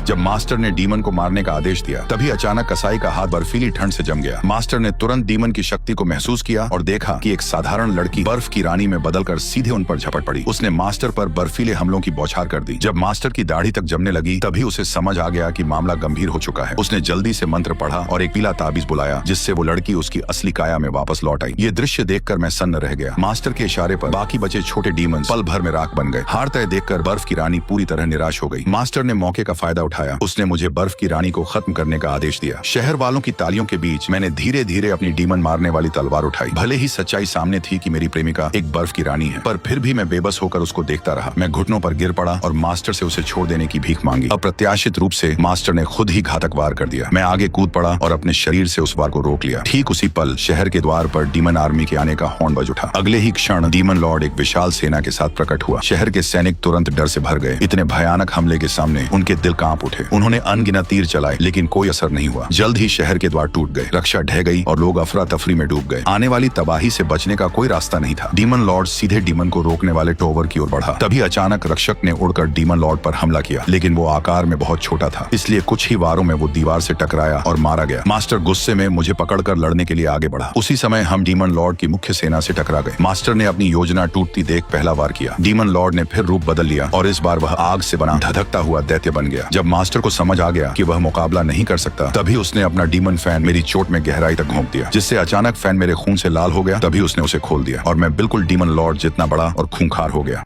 जब मास्टर ने डीमन को मारने का आदेश दिया तभी अचानक कसाई का हाथ बर्फीली ठंड से जम गया। मास्टर ने तुरंत डीमन की शक्ति को महसूस किया और देखा कि एक साधारण लड़की बर्फ की रानी में बदलकर सीधे उन पर झपट पड़ी। उसने मास्टर पर बर्फीले हमलों की बौछार कर दी। जब मास्टर की दाढ़ी तक जमने लगी तभी उसे समझ आ गया कि मामला गंभीर हो चुका है। उसने जल्दी से मंत्र पढ़ा और एक पीला ताबीज बुलाया जिससे वो लड़की उसकी असली काया में वापस लौट आई। ये दृश्य देखकर मैं सन्न रह गया। मास्टर के इशारे पर बाकी बचे छोटे डीमन पल भर में राख बन गए। हार तय देखकर बर्फ की रानी पूरी तरह निराश हो गई। मास्टर ने मौके का फायदा उठाया। उसने मुझे बर्फ की रानी को खत्म करने का आदेश दिया। शहर वालों की तालियों के बीच मैंने धीरे धीरे अपनी डीमन मारने वाली तलवार उठाई। भले ही सच्चाई सामने थी कि मेरी प्रेमिका एक बर्फ की रानी है, पर फिर भी मैं बेबस होकर उसको देखता रहा। मैं घुटनों पर गिर पड़ा और मास्टर से उसे छोड़ देने की भीख मांगी। अप्रत्याशित रूप से मास्टर ने खुद ही घातक वार कर दिया। मैं आगे कूद पड़ा और अपने शरीर से उस वार को रोक लिया। ठीक उसी पल शहर के द्वार पर डीमन आर्मी के आने का हॉर्न बज उठा। अगले ही क्षण डीमन लॉर्ड एक विशाल सेना के साथ प्रकट हुआ। शहर के सैनिक तुरंत डर से भर गए। इतने भयानक हमले के सामने उनके दिल कांप उठे। उन्होंने अनगिनत तीर चलाए लेकिन कोई असर नहीं हुआ। जल्द ही शहर के द्वार टूट गए, रक्षा ढह गई और लोग अफरा तफरी में डूब गए। आने वाली तबाही से बचने का कोई रास्ता नहीं था। डीमन लॉर्ड सीधे डीमन को रोकने वाले टॉवर की ओर बढ़ा। तभी अचानक रक्षक ने उड़कर डीमन लॉर्ड पर हमला किया, लेकिन वो आकार में बहुत छोटा था, इसलिए कुछ ही वारों में वो दीवार से टकराया और मारा गया। मास्टर गुस्से में मुझे पकड़कर लड़ने के लिए आगे बढ़ा। उसी समय हम डीमन लॉर्ड की मुख्य सेना से टकरा गए। मास्टर ने अपनी योजना टूटती देख पहला वार किया। डीमन लॉर्ड ने फिर रूप बदल लिया और इस बार वह आग से बना धधकता हुआ दैत्य बन गया। जब मास्टर को समझ आ गया कि वह मुकाबला नहीं कर सकता तभी उसने अपना डीमन फैन मेरी चोट में गहराई तक घोंप दिया, जिससे अचानक फैन मेरे खून से लाल हो गया। तभी उसने उसे खोल दिया और मैं बिल्कुल डीमन लॉर्ड जितना बड़ा और खूंखार हो गया।